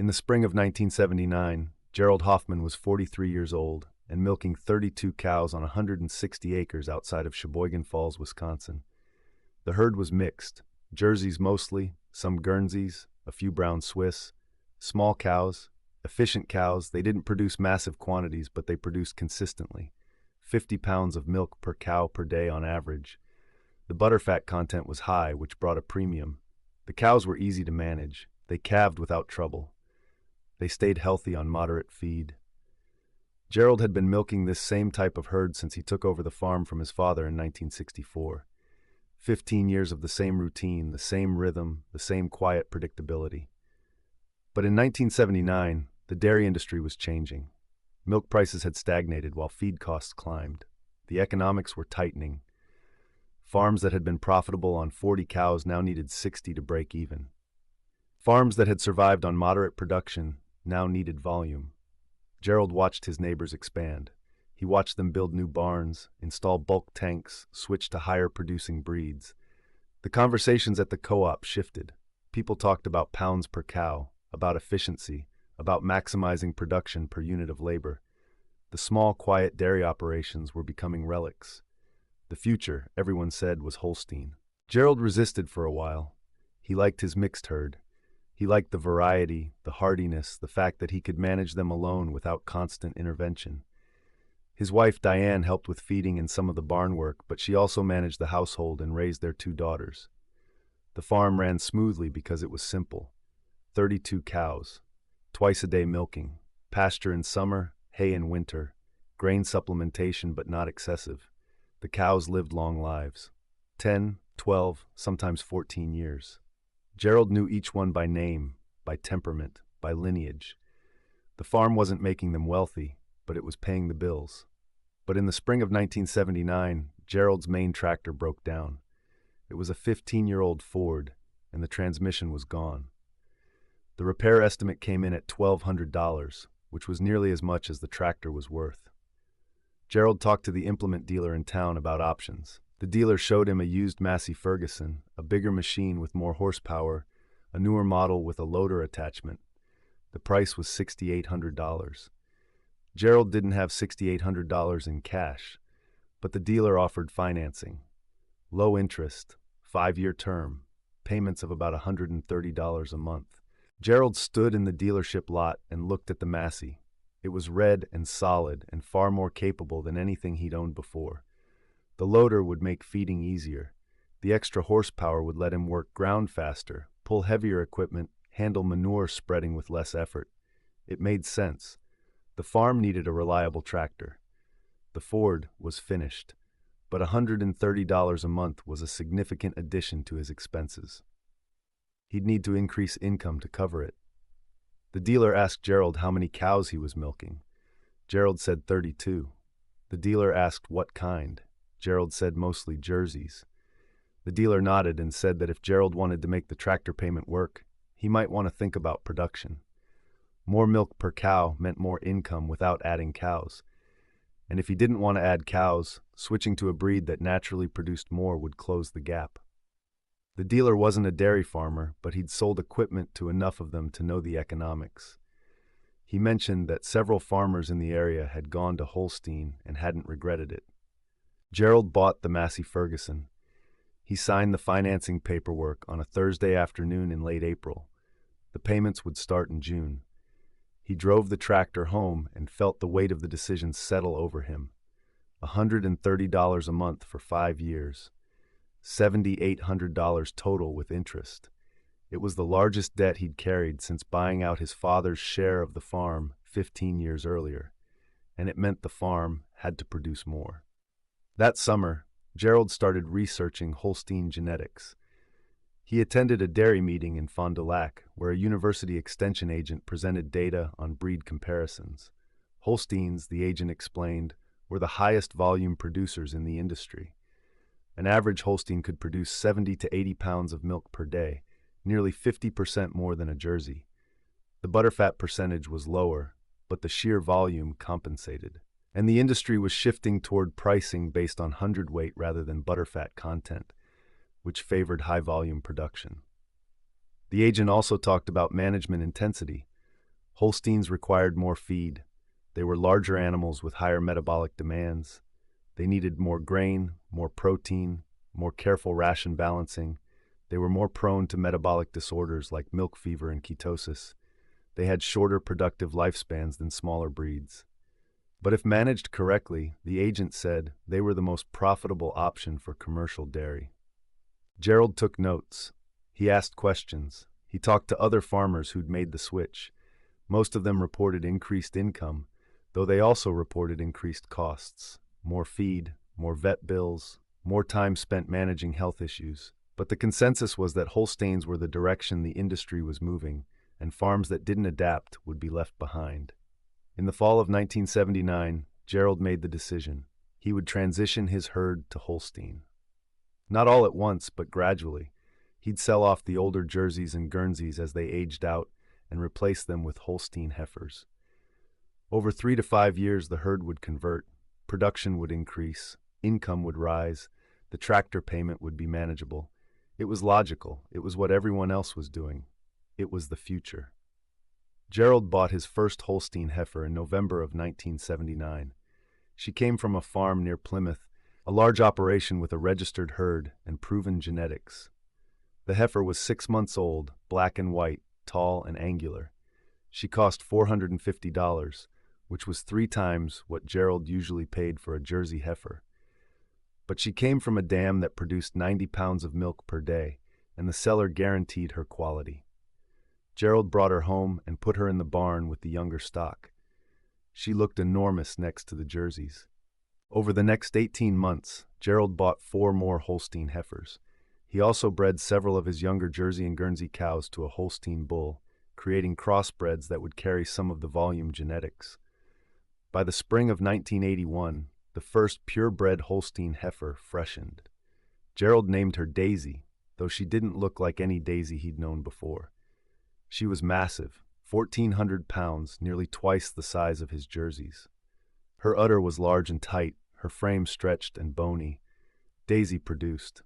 In the spring of 1979, Gerald Hoffman was 43 years old and milking 32 cows on 160 acres outside of Sheboygan Falls, Wisconsin. The herd was mixed, Jerseys mostly, some Guernseys, a few brown Swiss, small cows, efficient cows. They didn't produce massive quantities, but they produced consistently, 50 pounds of milk per cow per day on average. The butterfat content was high, which brought a premium. The cows were easy to manage. They calved without trouble. They stayed healthy on moderate feed. Gerald had been milking this same type of herd since he took over the farm from his father in 1964. 15 years of the same routine, the same rhythm, the same quiet predictability. But in 1979, the dairy industry was changing. Milk prices had stagnated while feed costs climbed. The economics were tightening. Farms that had been profitable on 40 cows now needed 60 to break even. Farms that had survived on moderate production now needed volume. Gerald watched his neighbors expand. He watched them build new barns, install bulk tanks, switch to higher producing breeds. The conversations at the co-op shifted. People talked about pounds per cow, about efficiency, about maximizing production per unit of labor. The small, quiet dairy operations were becoming relics. The future, everyone said, was Holstein. Gerald resisted for a while. He liked his mixed herd. He liked the variety, the hardiness, the fact that he could manage them alone without constant intervention. His wife, Diane, helped with feeding and some of the barn work, but she also managed the household and raised their 2 daughters. The farm ran smoothly because it was simple. 32 cows, twice a day milking, pasture in summer, hay in winter, grain supplementation but not excessive. The cows lived long lives, 10, 12, sometimes 14 years. Gerald knew each one by name, by temperament, by lineage. The farm wasn't making them wealthy, but it was paying the bills. But in the spring of 1979, Gerald's main tractor broke down. It was a 15-year-old Ford, and the transmission was gone. The repair estimate came in at $1,200, which was nearly as much as the tractor was worth. Gerald talked to the implement dealer in town about options. The dealer showed him a used Massey Ferguson, a bigger machine with more horsepower, a newer model with a loader attachment. The price was $6,800. Gerald didn't have $6,800 in cash, but the dealer offered financing. Low interest, 5-year term, payments of about $130 a month. Gerald stood in the dealership lot and looked at the Massey. It was red and solid and far more capable than anything he'd owned before. The loader would make feeding easier. The extra horsepower would let him work ground faster, pull heavier equipment, handle manure spreading with less effort. It made sense. The farm needed a reliable tractor. The Ford was finished, but $130 a month was a significant addition to his expenses. He'd need to increase income to cover it. The dealer asked Gerald how many cows he was milking. Gerald said 32. The dealer asked what kind. Gerald said mostly Jerseys. The dealer nodded and said that if Gerald wanted to make the tractor payment work, he might want to think about production. More milk per cow meant more income without adding cows. And if he didn't want to add cows, switching to a breed that naturally produced more would close the gap. The dealer wasn't a dairy farmer, but he'd sold equipment to enough of them to know the economics. He mentioned that several farmers in the area had gone to Holstein and hadn't regretted it. Gerald bought the Massey Ferguson. He signed the financing paperwork on a Thursday afternoon in late April. The payments would start in June. He drove the tractor home and felt the weight of the decision settle over him. $130 a month for 5 years. $7,800 total with interest. It was the largest debt he'd carried since buying out his father's share of the farm 15 years earlier, and it meant the farm had to produce more. That summer, Gerald started researching Holstein genetics. He attended a dairy meeting in Fond du Lac, where a university extension agent presented data on breed comparisons. Holsteins, the agent explained, were the highest volume producers in the industry. An average Holstein could produce 70 to 80 pounds of milk per day, nearly 50% more than a Jersey. The butterfat percentage was lower, but the sheer volume compensated. And the industry was shifting toward pricing based on hundredweight rather than butterfat content, which favored high-volume production. The agent also talked about management intensity. Holsteins required more feed. They were larger animals with higher metabolic demands. They needed more grain, more protein, more careful ration balancing. They were more prone to metabolic disorders like milk fever and ketosis. They had shorter productive lifespans than smaller breeds. But if managed correctly, the agent said, they were the most profitable option for commercial dairy. Gerald took notes. He asked questions. He talked to other farmers who'd made the switch. Most of them reported increased income, though they also reported increased costs. More feed, more vet bills, more time spent managing health issues. But the consensus was that Holsteins were the direction the industry was moving, and farms that didn't adapt would be left behind. In the fall of 1979, Gerald made the decision. He would transition his herd to Holstein. Not all at once, but gradually. He'd sell off the older Jerseys and Guernseys as they aged out and replace them with Holstein heifers. Over 3 to 5 years, the herd would convert, production would increase, income would rise, the tractor payment would be manageable. It was logical. It was what everyone else was doing. It was the future. Gerald bought his first Holstein heifer in November of 1979. She came from a farm near Plymouth, a large operation with a registered herd and proven genetics. The heifer was 6 months old, black and white, tall and angular. She cost $450, which was 3 times what Gerald usually paid for a Jersey heifer. But she came from a dam that produced 90 pounds of milk per day, and the seller guaranteed her quality. Gerald brought her home and put her in the barn with the younger stock. She looked enormous next to the Jerseys. Over the next 18 months, Gerald bought 4 more Holstein heifers. He also bred several of his younger Jersey and Guernsey cows to a Holstein bull, creating crossbreds that would carry some of the volume genetics. By the spring of 1981, the first purebred Holstein heifer freshened. Gerald named her Daisy, though she didn't look like any Daisy he'd known before. She was massive, 1,400 pounds, nearly twice the size of his Jerseys. Her udder was large and tight, her frame stretched and bony. Daisy produced.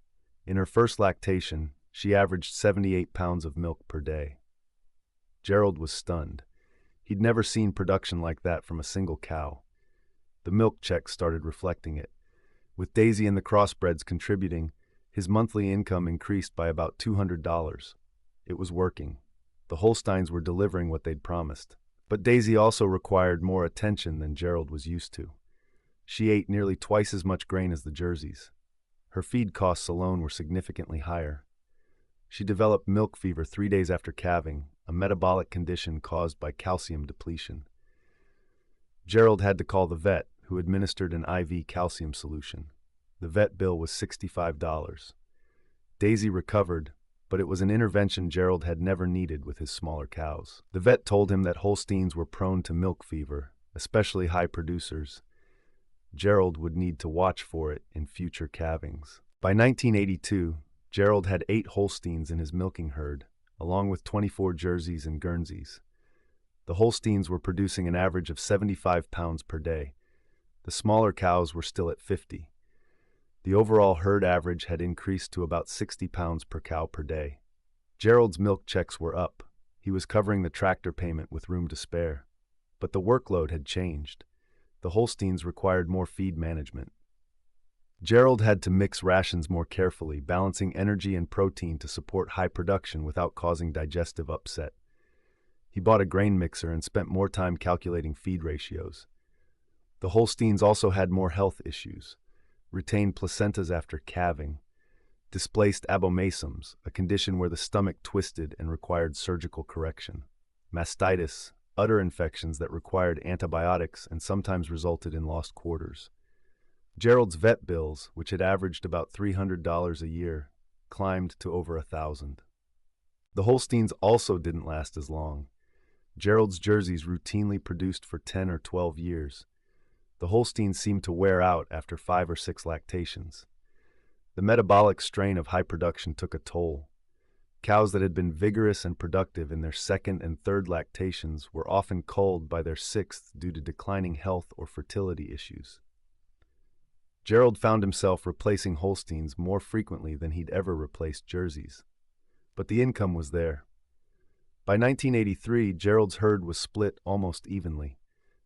In her first lactation, she averaged 78 pounds of milk per day. Gerald was stunned. He'd never seen production like that from a single cow. The milk check started reflecting it. With Daisy and the crossbreds contributing, his monthly income increased by about $200. It was working. The Holsteins were delivering what they'd promised. But Daisy also required more attention than Gerald was used to. She ate nearly twice as much grain as the Jerseys. Her feed costs alone were significantly higher. She developed milk fever 3 days after calving, a metabolic condition caused by calcium depletion. Gerald had to call the vet, who administered an IV calcium solution. The vet bill was $65. Daisy recovered, but it was an intervention Gerald had never needed with his smaller cows. The vet told him that Holsteins were prone to milk fever, especially high producers. Gerald would need to watch for it in future calvings. By 1982, Gerald had 8 Holsteins in his milking herd, along with 24 Jerseys and Guernseys. The Holsteins were producing an average of 75 pounds per day. The smaller cows were still at 50. The overall herd average had increased to about 60 pounds per cow per day. Gerald's milk checks were up. He was covering the tractor payment with room to spare. But the workload had changed. The Holsteins required more feed management. Gerald had to mix rations more carefully, balancing energy and protein to support high production without causing digestive upset. He bought a grain mixer and spent more time calculating feed ratios. The Holsteins also had more health issues: retained placentas after calving, displaced abomasums, a condition where the stomach twisted and required surgical correction, mastitis, udder infections that required antibiotics and sometimes resulted in lost quarters. Gerald's vet bills, which had averaged about $300 a year, climbed to over $1,000. The Holsteins also didn't last as long. Gerald's Jerseys routinely produced for 10 or 12 years. The Holsteins seemed to wear out after 5 or 6 lactations. The metabolic strain of high production took a toll. Cows that had been vigorous and productive in their 2nd and 3rd lactations were often culled by their 6th due to declining health or fertility issues. Gerald found himself replacing Holsteins more frequently than he'd ever replaced Jerseys. But the income was there. By 1983, Gerald's herd was split almost evenly.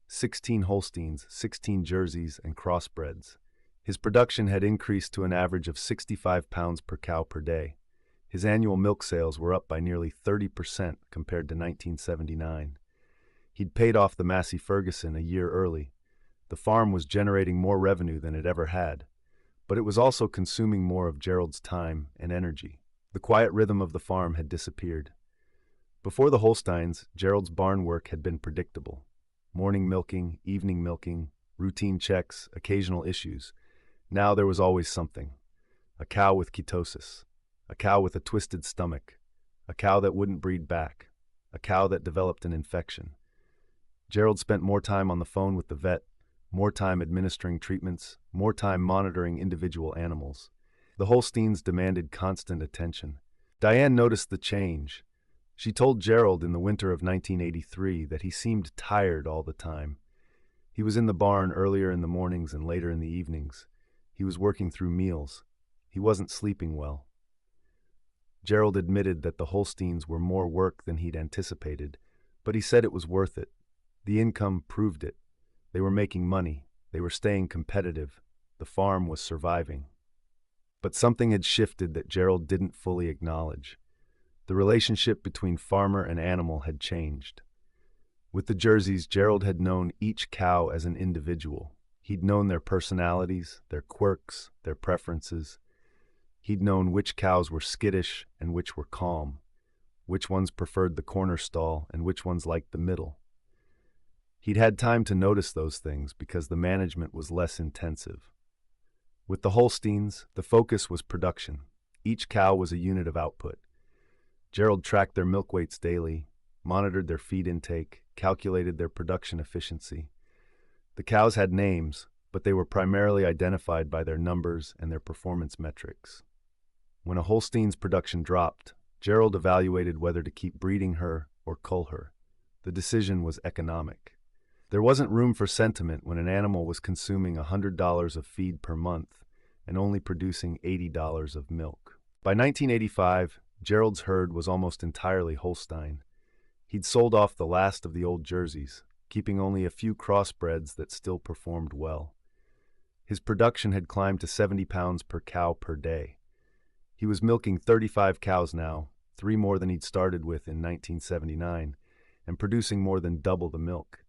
16 Holsteins, 16 Jerseys, and crossbreds. His production had increased to an average of 65 pounds per cow per day. His annual milk sales were up by nearly 30% compared to 1979. He'd paid off the Massey Ferguson a year early. The farm was generating more revenue than it ever had, but it was also consuming more of Gerald's time and energy. The quiet rhythm of the farm had disappeared. Before the Holsteins, Gerald's barn work had been predictable. Morning milking, evening milking, routine checks, occasional issues. Now there was always something. A cow with ketosis, a cow with a twisted stomach, a cow that wouldn't breed back, a cow that developed an infection. Gerald spent more time on the phone with the vet, more time administering treatments, more time monitoring individual animals. The Holsteins demanded constant attention. Diane noticed the change. She told Gerald in the winter of 1983 that he seemed tired all the time. He was in the barn earlier in the mornings and later in the evenings. He was working through meals. He wasn't sleeping well. Gerald admitted that the Holsteins were more work than he'd anticipated, but he said it was worth it. The income proved it. They were making money. They were staying competitive. The farm was surviving. But something had shifted that Gerald didn't fully acknowledge. The relationship between farmer and animal had changed. With the Jerseys, Gerald had known each cow as an individual. He'd known their personalities, their quirks, their preferences. He'd known which cows were skittish and which were calm, which ones preferred the corner stall and which ones liked the middle. He'd had time to notice those things because the management was less intensive. With the Holsteins, the focus was production. Each cow was a unit of output. Gerald tracked their milk weights daily, monitored their feed intake, calculated their production efficiency. The cows had names, but they were primarily identified by their numbers and their performance metrics. When a Holstein's production dropped, Gerald evaluated whether to keep breeding her or cull her. The decision was economic. There wasn't room for sentiment when an animal was consuming $100 of feed per month and only producing $80 of milk. By 1985, Gerald's herd was almost entirely Holstein. He'd sold off the last of the old Jerseys, keeping only a few crossbreds that still performed well. His production had climbed to 70 pounds per cow per day. He was milking 35 cows now, 3 more than he'd started with in 1979, and producing more than double the milk.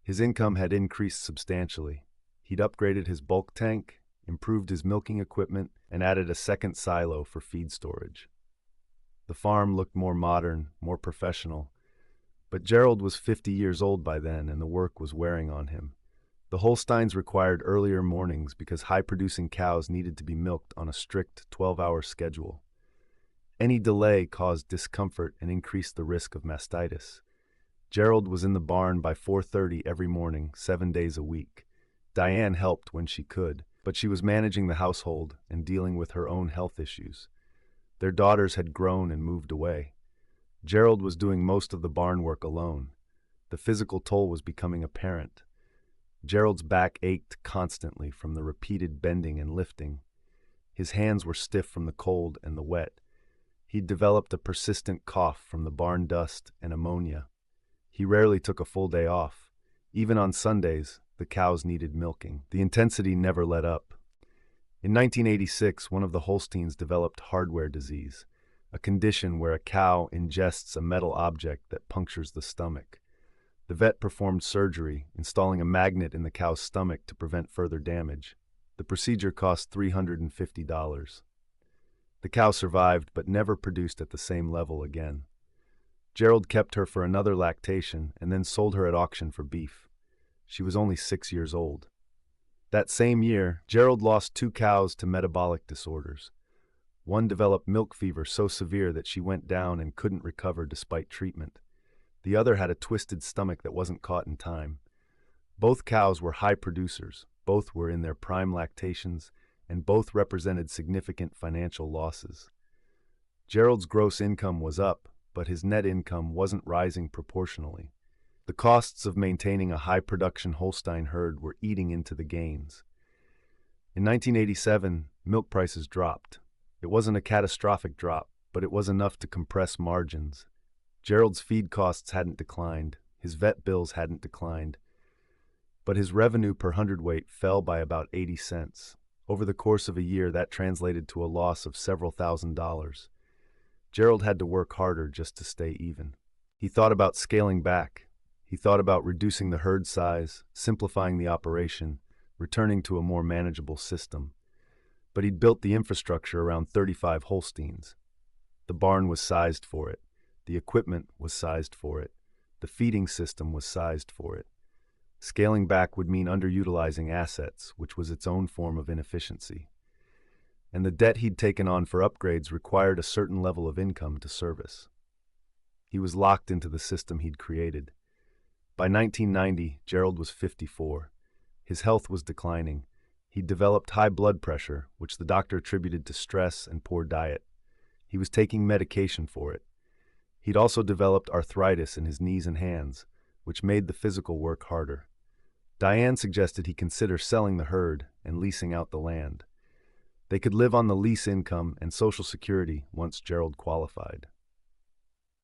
His income had increased substantially. He'd upgraded his bulk tank, improved his milking equipment, and added a second silo for feed storage. The farm looked more modern, more professional. But Gerald was 50 years old by then, and the work was wearing on him. The Holsteins required earlier mornings because high-producing cows needed to be milked on a strict 12-hour schedule. Any delay caused discomfort and increased the risk of mastitis. Gerald was in the barn by 4:30 every morning, 7 days a week. Diane helped when she could, but she was managing the household and dealing with her own health issues. Their daughters had grown and moved away. Gerald was doing most of the barn work alone. The physical toll was becoming apparent. Gerald's back ached constantly from the repeated bending and lifting. His hands were stiff from the cold and the wet. He'd developed a persistent cough from the barn dust and ammonia. He rarely took a full day off. Even on Sundays, the cows needed milking. The intensity never let up. In 1986, one of the Holsteins developed hardware disease, a condition where a cow ingests a metal object that punctures the stomach. The vet performed surgery, installing a magnet in the cow's stomach to prevent further damage. The procedure cost $350. The cow survived but never produced at the same level again. Gerald kept her for another lactation and then sold her at auction for beef. She was only 6 years old. That same year, Gerald lost 2 cows to metabolic disorders. One developed milk fever so severe that she went down and couldn't recover despite treatment. The other had a twisted stomach that wasn't caught in time. Both cows were high producers, both were in their prime lactations, and both represented significant financial losses. Gerald's gross income was up, but his net income wasn't rising proportionally. The costs of maintaining a high-production Holstein herd were eating into the gains. In 1987, milk prices dropped. It wasn't a catastrophic drop, but it was enough to compress margins. Gerald's feed costs hadn't declined, his vet bills hadn't declined, but his revenue per hundredweight fell by about 80 cents. Over the course of a year, that translated to a loss of several $1,000s. Gerald had to work harder just to stay even. He thought about scaling back. He thought about reducing the herd size, simplifying the operation, returning to a more manageable system. But he'd built the infrastructure around 35 Holsteins. The barn was sized for it. The equipment was sized for it. The feeding system was sized for it. Scaling back would mean underutilizing assets, which was its own form of inefficiency. And the debt he'd taken on for upgrades required a certain level of income to service. He was locked into the system he'd created. By 1990, Gerald was 54. His health was declining. He'd developed high blood pressure, which the doctor attributed to stress and poor diet. He was taking medication for it. He'd also developed arthritis in his knees and hands, which made the physical work harder. Diane suggested he consider selling the herd and leasing out the land. They could live on the lease income and Social Security once Gerald qualified.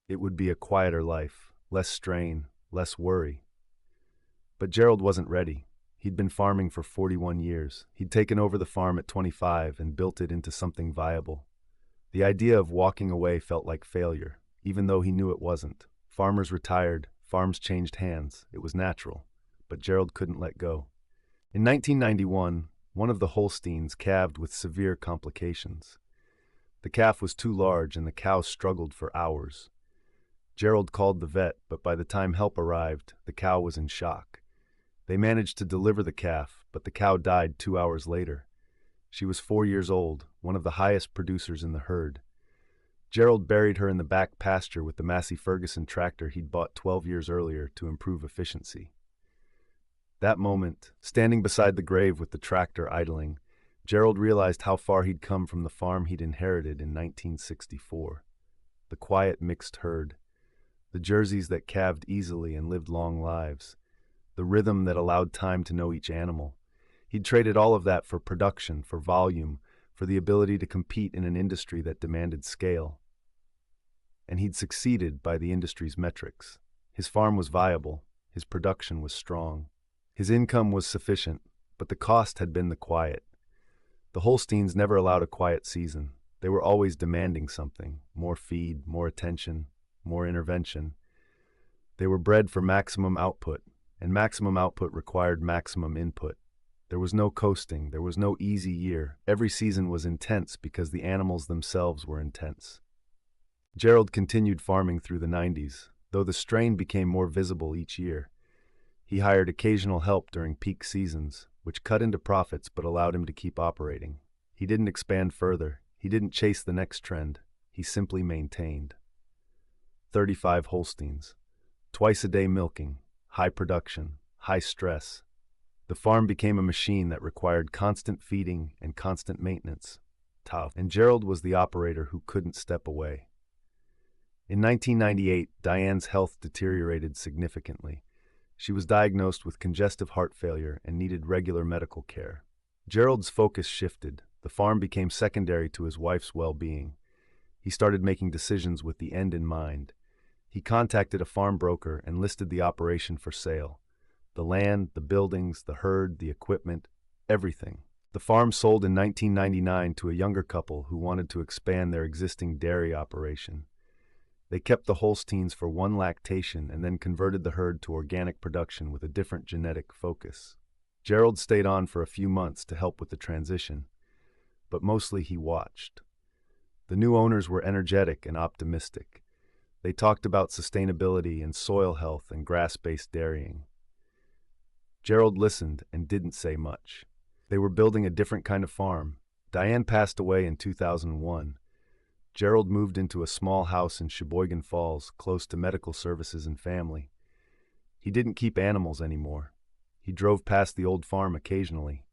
It would be a quieter life, less strain, less worry. But Gerald wasn't ready. He'd been farming for 41 years. He'd taken over the farm at 25 and built it into something viable. The idea of walking away felt like failure, even though he knew it wasn't. Farmers retired, farms changed hands. It was natural. But Gerald couldn't let go. In 1991, one of the Holsteins calved with severe complications. The calf was too large and the cow struggled for hours. Gerald called the vet, but by the time help arrived, the cow was in shock. They managed to deliver the calf, but the cow died 2 hours later. She was 4 years old, one of the highest producers in the herd. Gerald buried her in the back pasture with the Massey tractor he'd bought 12 years earlier to improve efficiency. That moment, standing beside the grave with the tractor idling, Gerald realized how far he'd come from the farm he'd inherited in 1964. The quiet mixed herd, the jerseys that calved easily and lived long lives, the rhythm that allowed time to know each animal. He'd traded all of that for production, for volume, for the ability to compete in an industry that demanded scale. And he'd succeeded by the industry's metrics. His farm was viable, his production was strong. His income was sufficient, but the cost had been the quiet. The Holsteins never allowed a quiet season. They were always demanding something, more feed, more attention, more intervention. They were bred for maximum output, and maximum output required maximum input. There was no coasting, there was no easy year. Every season was intense because the animals themselves were intense. Gerald continued farming through the 90s, though the strain became more visible each year. He hired occasional help during peak seasons, which cut into profits but allowed him to keep operating. He didn't expand further. He didn't chase the next trend. He simply maintained. 35 Holsteins. Twice a day milking. High production. High stress. The farm became a machine that required constant feeding and constant maintenance. Tough. And Gerald was the operator who couldn't step away. In 1998, Diane's health deteriorated significantly. She was diagnosed with congestive heart failure and needed regular medical care. Gerald's focus shifted. The farm became secondary to his wife's well-being. He started making decisions with the end in mind. He contacted a farm broker and listed the operation for sale. The land, the buildings, the herd, the equipment, everything. The farm sold in 1999 to a younger couple who wanted to expand their existing dairy operation. They kept the Holsteins for one lactation and then converted the herd to organic production with a different genetic focus. Gerald stayed on for a few months to help with the transition, but mostly he watched. The new owners were energetic and optimistic. They talked about sustainability and soil health and grass-based dairying. Gerald listened and didn't say much. They were building a different kind of farm. Diane passed away in 2001. Gerald moved into a small house in Sheboygan Falls, close to medical services and family. He didn't keep animals anymore. He drove past the old farm occasionally.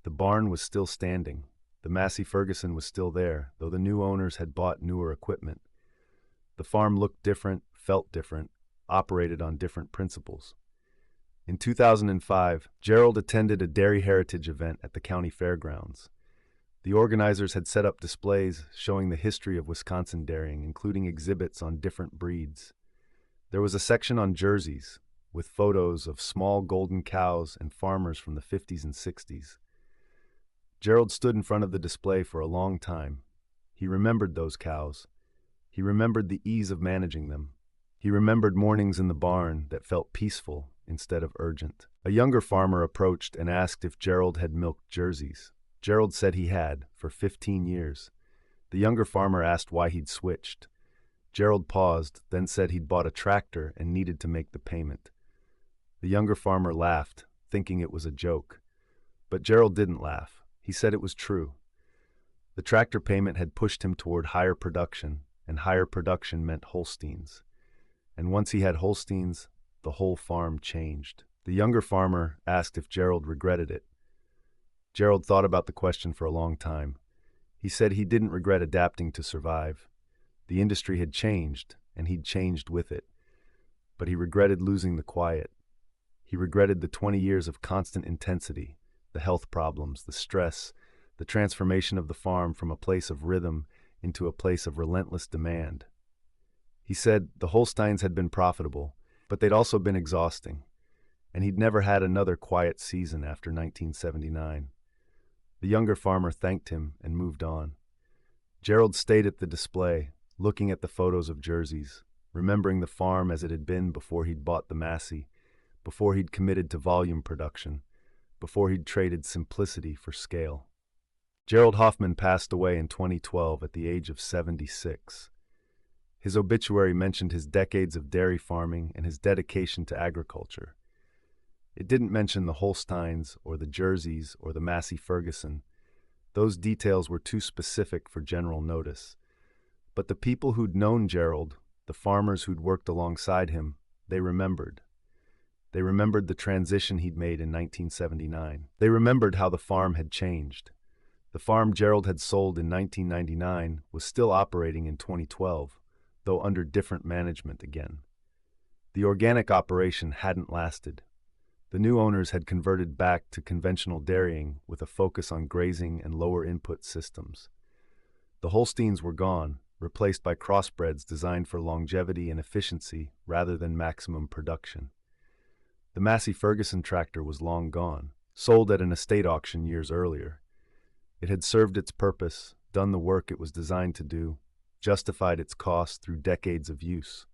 The barn was still standing. The Massey was still there, though the new owners had bought newer equipment. The farm looked different, felt different, operated on different principles. In 2005, Gerald attended a dairy heritage event at the county fairgrounds. The organizers had set up displays showing the history of Wisconsin dairying, including exhibits on different breeds. There was a section on jerseys, with photos of small golden cows and farmers from the 50s and 60s. Gerald stood in front of the display for a long time. He remembered those cows. He remembered the ease of managing them. He remembered mornings in the barn that felt peaceful instead of urgent. A younger farmer approached and asked if Gerald had milked jerseys. Gerald said he had, for 15 years. The younger farmer asked why he'd switched. Gerald paused, then said he'd bought a tractor and needed to make the payment. The younger farmer laughed, thinking it was a joke. But Gerald didn't laugh. He said it was true. The tractor payment had pushed him toward higher production, and higher production meant Holsteins. And once he had Holsteins, the whole farm changed. The younger farmer asked if Gerald regretted it. Gerald thought about the question for a long time. He said he didn't regret adapting to survive. The industry had changed, and he'd changed with it. But he regretted losing the quiet. He regretted the 20 years of constant intensity, the health problems, the stress, the transformation of the farm from a place of rhythm into a place of relentless demand. He said the Holsteins had been profitable, but they'd also been exhausting, and he'd never had another quiet season after 1979. The younger farmer thanked him and moved on. Gerald stayed at the display, looking at the photos of jerseys, remembering the farm as it had been before he'd bought the Massey, before he'd committed to volume production, before he'd traded simplicity for scale. Gerald Hoffman passed away in 2012 at the age of 76. His obituary mentioned his decades of dairy farming and his dedication to agriculture. It didn't mention the Holsteins or the jerseys or the Massey Ferguson. Those details were too specific for general notice. But the people who'd known Gerald, the farmers who'd worked alongside him, they remembered. They remembered the transition he'd made in 1979. They remembered how the farm had changed. The farm Gerald had sold in 1999 was still operating in 2012, though under different management again. The organic operation hadn't lasted. The new owners had converted back to conventional dairying with a focus on grazing and lower input systems. The Holsteins were gone, replaced by crossbreds designed for longevity and efficiency rather than maximum production. The Massey Ferguson tractor was long gone, sold at an estate auction years earlier. It had served its purpose, done the work it was designed to do, justified its cost through decades of use.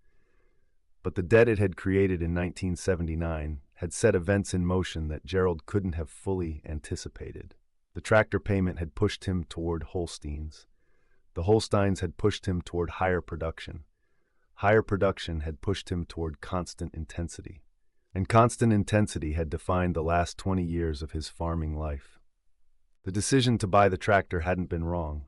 But the debt it had created in 1979 had set events in motion that Gerald couldn't have fully anticipated. The tractor payment had pushed him toward Holsteins. The Holsteins had pushed him toward higher production. Higher production had pushed him toward constant intensity. And constant intensity had defined the last 20 years of his farming life. The decision to buy the tractor hadn't been wrong.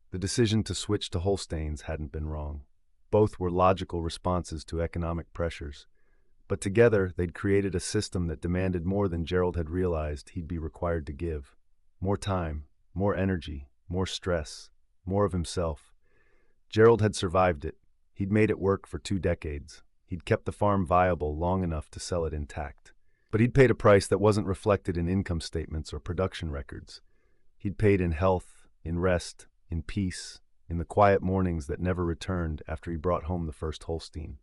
The decision to switch to Holsteins hadn't been wrong. Both were logical responses to economic pressures. But together, they'd created a system that demanded more than Gerald had realized he'd be required to give. More time, more energy, more stress, more of himself. Gerald had survived it. He'd made it work for 2 decades. He'd kept the farm viable long enough to sell it intact. But he'd paid a price that wasn't reflected in income statements or production records. He'd paid in health, in rest, in peace, in the quiet mornings that never returned after he brought home the first Holstein.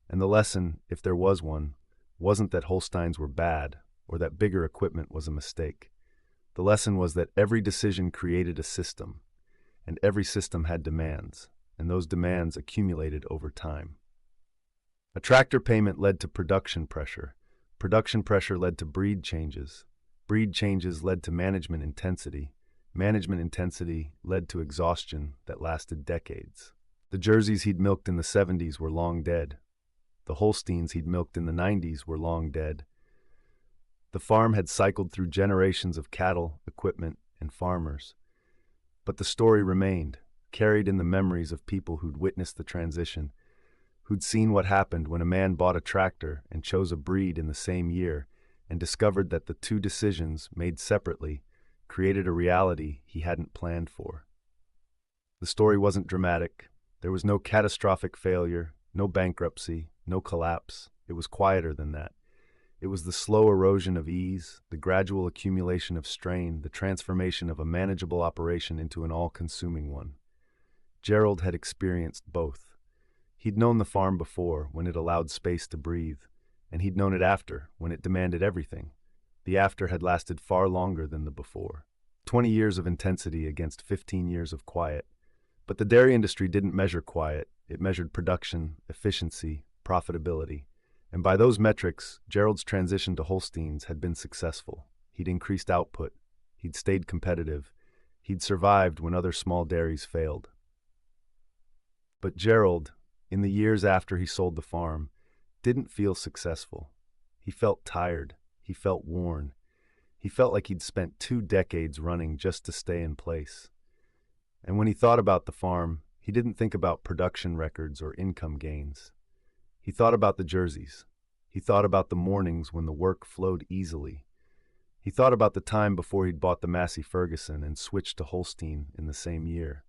And the lesson, if there was one, wasn't that Holsteins were bad or that bigger equipment was a mistake. The lesson was that every decision created a system, and every system had demands, and those demands accumulated over time. A tractor payment led to production pressure. Production pressure led to breed changes. Breed changes led to management intensity. Management intensity led to exhaustion that lasted decades. The jerseys he'd milked in the 70s were long dead. The Holsteins he'd milked in the 90s were long dead. The farm had cycled through generations of cattle, equipment, and farmers. But the story remained, carried in the memories of people who'd witnessed the transition, who'd seen what happened when a man bought a tractor and chose a breed in the same year and discovered that the 2 decisions, made separately, created a reality he hadn't planned for. The story wasn't dramatic. There was no catastrophic failure, no bankruptcy, no collapse. It was quieter than that. It was the slow erosion of ease, the gradual accumulation of strain, the transformation of a manageable operation into an all-consuming one. Gerald had experienced both. He'd known the farm before, when it allowed space to breathe, and he'd known it after, when it demanded everything. The after had lasted far longer than the before. 20 years of intensity against 15 years of quiet. But the dairy industry didn't measure quiet. It measured production, efficiency, profitability. And by those metrics, Gerald's transition to Holsteins had been successful. He'd increased output. He'd stayed competitive. He'd survived when other small dairies failed. But Gerald, in the years after he sold the farm, didn't feel successful. He felt tired. He felt worn. He felt like he'd spent 2 decades running just to stay in place. And when he thought about the farm, he didn't think about production records or income gains. He thought about the jerseys. He thought about the mornings when the work flowed easily. He thought about the time before he'd bought the Massey Ferguson and switched to Holstein in the same year.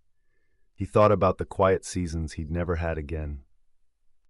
He thought about the quiet seasons he'd never had again,